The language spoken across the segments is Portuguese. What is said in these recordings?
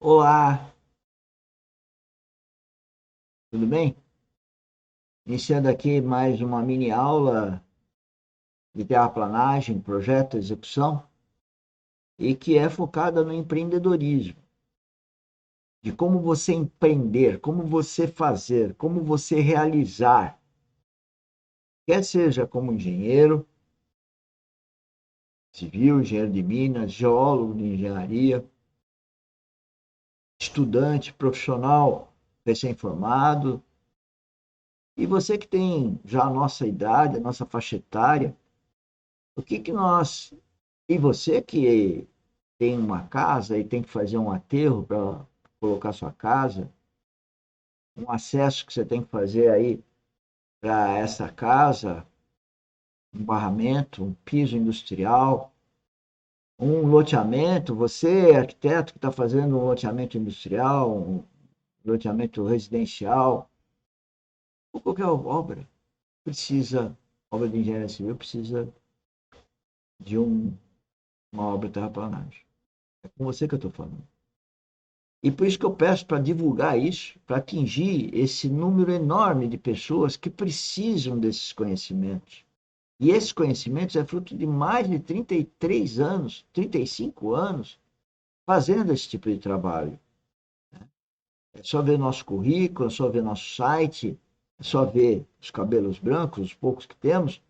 Olá, tudo bem? Iniciando aqui mais uma mini aula de terraplanagem, projeto, execução, e que é focada no empreendedorismo, de como você empreender, como você fazer, como você realizar, quer seja como engenheiro civil, engenheiro de minas, geólogo de engenharia, estudante, profissional recém-formado, e você que tem já a nossa idade, a nossa faixa etária, o que que nós e você que tem uma casa e tem que fazer um aterro para colocar sua casa, um acesso que você tem que fazer aí para essa casa, um barramento, um piso industrial, um loteamento, você, arquiteto que está fazendo um loteamento industrial, um loteamento residencial, ou qualquer obra, precisa, obra de engenharia civil precisa de uma obra de terraplanagem. É com você que eu estou falando. E por isso que eu peço para divulgar isso, para atingir esse número enorme de pessoas que precisam desses conhecimentos. E esses conhecimentos é fruto de mais de 33 anos, 35 anos fazendo esse tipo de trabalho. É só ver nosso currículo, é só ver nosso site, é só ver os cabelos brancos, os poucos que temos,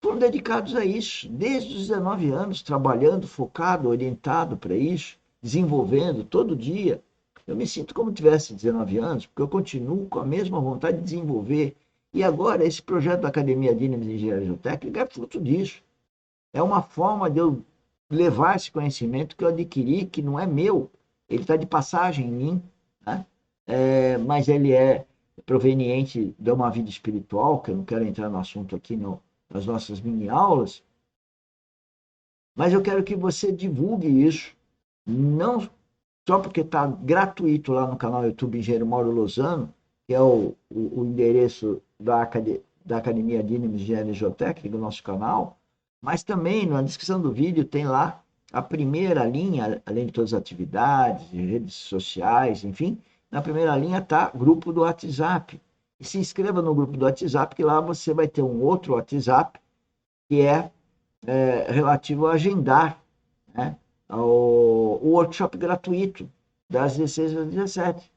foram dedicados a isso, desde os 19 anos, trabalhando, focado, orientado para isso, desenvolvendo todo dia. Eu me sinto como se tivesse 19 anos, porque eu continuo com a mesma vontade de desenvolver. E agora, esse projeto da Academia Dynamis de Engenharia Geotécnica é fruto disso. É uma forma de eu levar esse conhecimento que eu adquiri, que não é meu, ele está de passagem em mim, né? Mas ele é proveniente de uma vida espiritual, que eu não quero entrar no assunto aqui no, nas nossas mini aulas, mas eu quero que você divulgue isso, não só porque está gratuito lá no canal YouTube Engenheiro Mauro Lozano, que é o endereço da Academia Dynamis de Engenharia Geotécnica, do nosso canal, mas também na descrição do vídeo tem lá a primeira linha, além de todas as atividades, redes sociais, enfim, na primeira linha está grupo do WhatsApp. E se inscreva no grupo do WhatsApp, que lá você vai ter um outro WhatsApp, que é relativo a agendar, né, o workshop gratuito, das 16 às 17.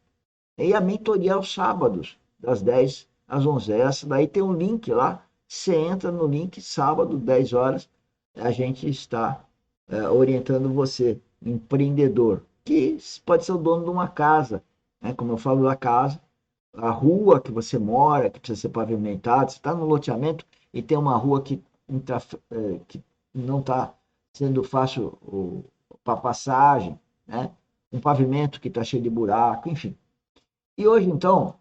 E a mentoria aos sábados, das 10 às 11. Essa daí tem um link lá, você entra no link, sábado, 10 horas, a gente está orientando você, empreendedor, que pode ser o dono de uma casa, né? Como eu falo da casa, a rua que você mora, que precisa ser pavimentada, você está no loteamento e tem uma rua que não está sendo fácil para passagem, né? Um pavimento que está cheio de buraco, enfim. E hoje, então,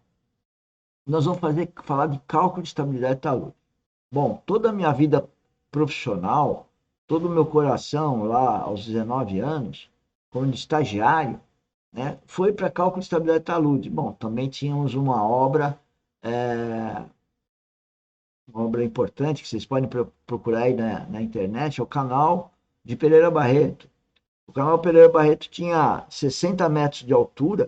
nós vamos falar de cálculo de estabilidade talud. Bom, toda a minha vida profissional, todo o meu coração lá aos 19 anos, como estagiário, né, foi para cálculo de estabilidade talud. Bom, também tínhamos uma obra importante que vocês podem procurar aí na internet, é o canal de Pereira Barreto. O canal Pereira Barreto tinha 60 metros de altura,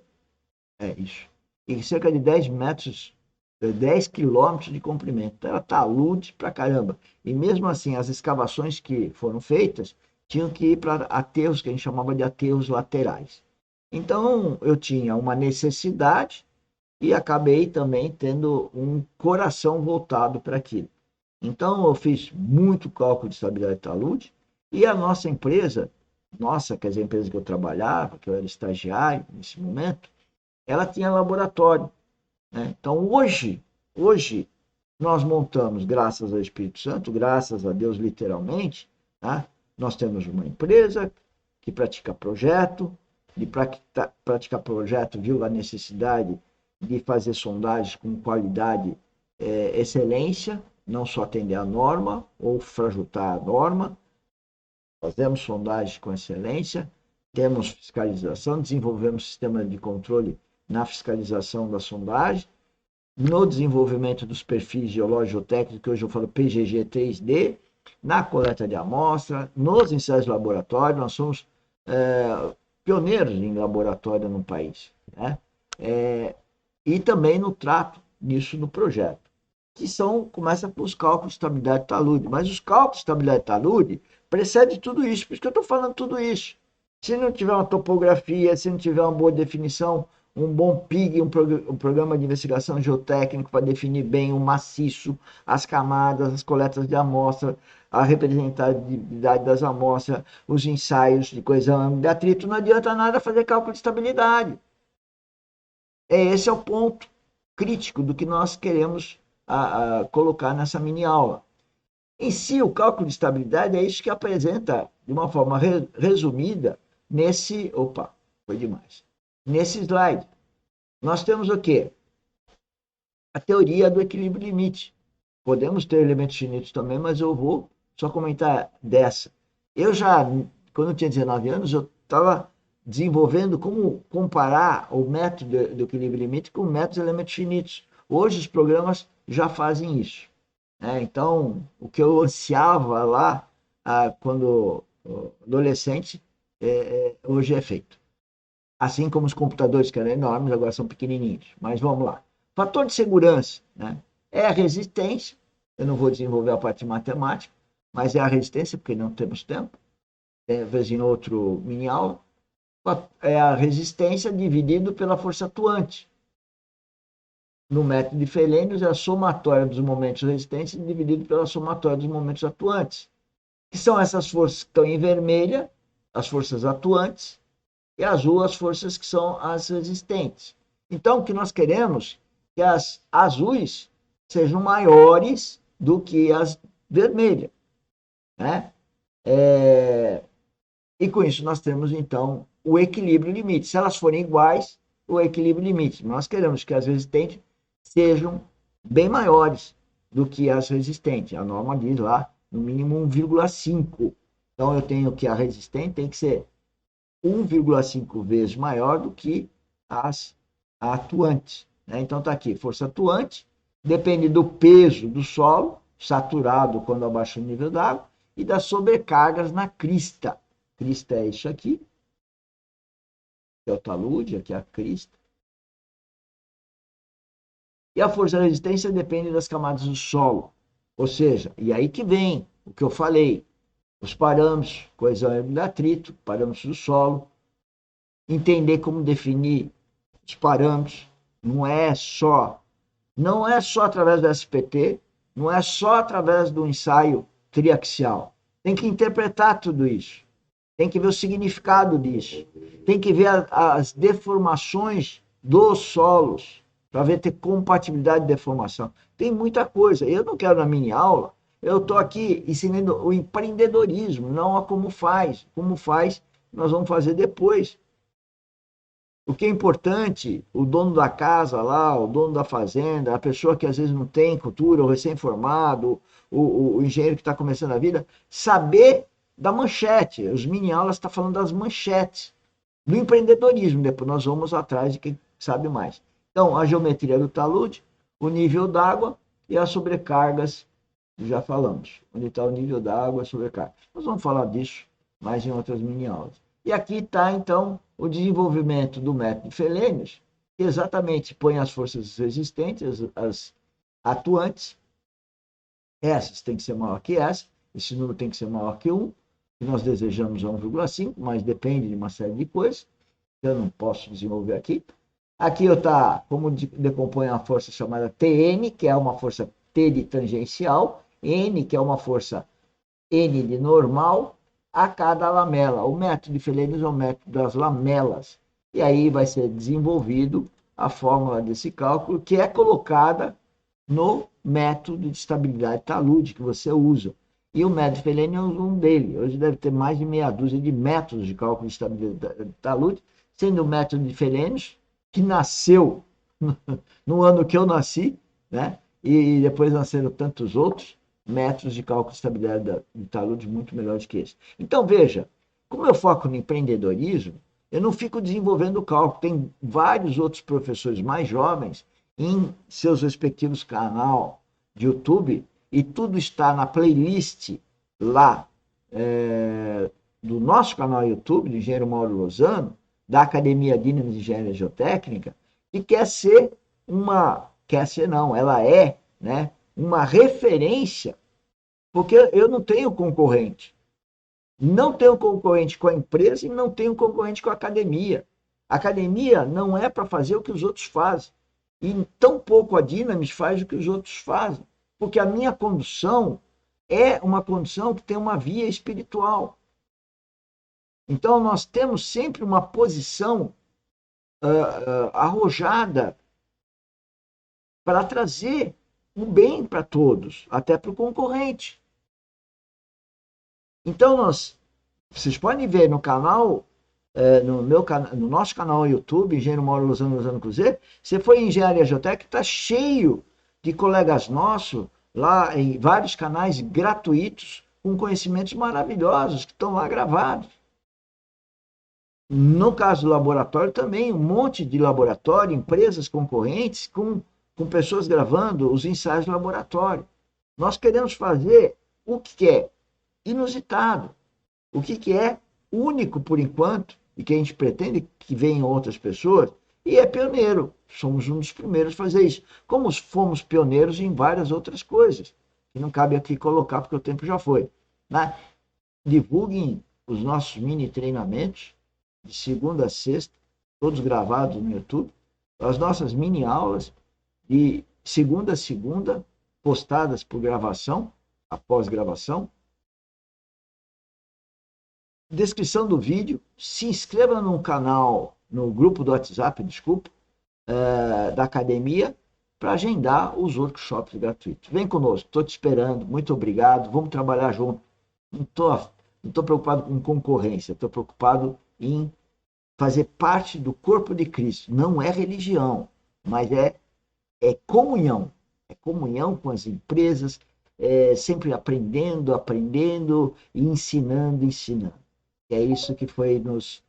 é isso, e cerca de 10 metros, 10 quilômetros de comprimento. Então era talude pra caramba. E mesmo assim, as escavações que foram feitas tinham que ir para aterros que a gente chamava de aterros laterais. Então eu tinha uma necessidade e acabei também tendo um coração voltado para aquilo. Então eu fiz muito cálculo de estabilidade talude e a nossa empresa, nossa, quer dizer, a empresa que eu trabalhava, que eu era estagiário nesse momento, ela tinha laboratório, né? Então hoje nós montamos, graças ao Espírito Santo, graças a Deus literalmente, tá? Nós temos uma empresa que pratica projeto, de praticar projeto viu a necessidade de fazer sondagens com qualidade, excelência, não só atender a norma ou frajutar a norma, fazemos sondagens com excelência, temos fiscalização, desenvolvemos sistema de controle na fiscalização da sondagem, no desenvolvimento dos perfis geológico-técnicos, que hoje eu falo PGG 3D, na coleta de amostra, nos ensaios de laboratório, nós somos pioneiros em laboratório no país, né? E também no trato nisso no projeto, que começa com os cálculos de estabilidade de talude. Mas os cálculos de estabilidade de talude precedem tudo isso, por isso que eu estou falando tudo isso. Se não tiver uma topografia, se não tiver uma boa definição, um bom PIG, um programa de investigação geotécnico para definir bem o maciço, as camadas, as coletas de amostra, a representatividade das amostras, os ensaios de coesão de atrito, não adianta nada fazer cálculo de estabilidade. Esse é o ponto crítico do que nós queremos colocar nessa mini aula. Em si, o cálculo de estabilidade é isso que apresenta de uma forma resumida nesse... Opa, foi demais. Nesse slide. Nós temos o quê? A teoria do equilíbrio limite. Podemos ter elementos finitos também, mas eu vou só comentar dessa. Eu já, quando eu tinha 19 anos, eu estava desenvolvendo como comparar o método do equilíbrio limite com o método de elementos finitos. Hoje os programas já fazem isso. Então, o que eu ansiava lá, quando adolescente, hoje é feito. Assim como os computadores, que eram enormes, agora são pequenininhos. Mas vamos lá. Fator de segurança, né? É a resistência. Eu não vou desenvolver a parte de matemática, mas é a resistência, porque não temos tempo. Talvez em outro mini aula. É a resistência dividido pela força atuante. No método de Felenius, é a somatória dos momentos resistentes dividido pela somatória dos momentos atuantes. Que são essas forças que estão em vermelha, as forças atuantes, e azul as forças que são as resistentes. Então, o que nós queremos é que as azuis sejam maiores do que as vermelhas, né? E com isso nós temos, então, o equilíbrio limite. Se elas forem iguais, o equilíbrio limite. Nós queremos que as resistentes sejam bem maiores do que as resistentes. A norma diz lá, no mínimo 1,5. Então, eu tenho que a resistente tem que ser 1,5 vezes maior do que as atuantes. Então, está aqui, força atuante, depende do peso do solo, saturado quando abaixa o nível d'água, e das sobrecargas na crista. Crista é isso aqui, que é o talude, aqui é a crista. E a força de resistência depende das camadas do solo. Ou seja, e aí que vem o que eu falei, os parâmetros, coesão e atrito, parâmetros do solo, entender como definir os parâmetros, não é só através do SPT, não é só através do ensaio triaxial. Tem que interpretar tudo isso. Tem que ver o significado disso. Tem que ver as deformações dos solos, para ver ter compatibilidade de deformação. Tem muita coisa. Eu não quero na minha aula, eu estou aqui ensinando o empreendedorismo, não a como faz. Como faz, nós vamos fazer depois. O que é importante, o dono da casa lá, o dono da fazenda, a pessoa que às vezes não tem cultura, o recém-formado, o engenheiro que está começando a vida, saber da manchete. Os mini-aulas estão falando das manchetes, do empreendedorismo. Depois nós vamos atrás de quem sabe mais. Então, a geometria do talude, o nível d'água e as sobrecargas, já falamos. Onde está o nível d'água, a sobrecarga. Nós vamos falar disso mais em outras mini-aulas. E aqui está, então, o desenvolvimento do método de Felenius, que exatamente põe as forças resistentes, as atuantes. Essas têm que ser maior que essa, esse número tem que ser maior que 1, que nós desejamos 1,5, mas depende de uma série de coisas, que eu não posso desenvolver aqui. Aqui está como decompõe a força chamada Tn, que é uma força T de tangencial, N, que é uma força N de normal, a cada lamela. O método de Felenius é o método das lamelas. E aí vai ser desenvolvido a fórmula desse cálculo, que é colocada no método de estabilidade talude que você usa. E o método de Felenius é um dele. Hoje deve ter mais de meia dúzia de métodos de cálculo de estabilidade talude, sendo o método de Felenius, que nasceu no ano que eu nasci, né? E depois nasceram tantos outros métodos de cálculo de estabilidade de talude muito melhores que esse. Então, veja, como eu foco no empreendedorismo, eu não fico desenvolvendo o cálculo. Tem vários outros professores mais jovens em seus respectivos canais de YouTube, e tudo está na playlist lá do nosso canal YouTube, do Engenheiro Mauro Lozano, da Academia Dínamos de Engenharia Geotécnica, que quer ser quer ser não, ela é, né, uma referência, porque eu não tenho concorrente. Não tenho concorrente com a empresa e não tenho concorrente com a academia. A academia não é para fazer o que os outros fazem. E tão pouco a Dynamis faz o que os outros fazem. Porque a minha condução é uma condução que tem uma via espiritual. Então, nós temos sempre uma posição arrojada para trazer o bem para todos, até para o concorrente. Então, vocês podem ver no canal, no nosso canal YouTube, Engenheiro Mauro Lozano Cruzeiro, você foi em Engenharia Geotécnica, está cheio de colegas nossos, lá em vários canais gratuitos, com conhecimentos maravilhosos, que estão lá gravados. No caso do laboratório também, um monte de laboratório, empresas concorrentes, com pessoas gravando os ensaios do laboratório. Nós queremos fazer o que é inusitado, o que é único por enquanto, e que a gente pretende que venham outras pessoas, e é pioneiro. Somos um dos primeiros a fazer isso. Como fomos pioneiros em várias outras coisas, que não cabe aqui colocar porque o tempo já foi. Né? Divulguem os nossos mini treinamentos, de segunda a sexta, todos gravados no YouTube, as nossas mini aulas, de segunda a segunda, postadas por gravação, após gravação. Descrição do vídeo, se inscreva no canal, no grupo do WhatsApp, desculpa, da academia, para agendar os workshops gratuitos. Vem conosco, estou te esperando, muito obrigado, vamos trabalhar junto. Não estou preocupado com concorrência, estou preocupado em fazer parte do corpo de Cristo. Não é religião, mas é comunhão. É comunhão com as empresas, sempre aprendendo e ensinando. É isso que foi nos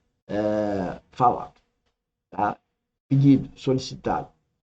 falado, tá? Pedido, solicitado.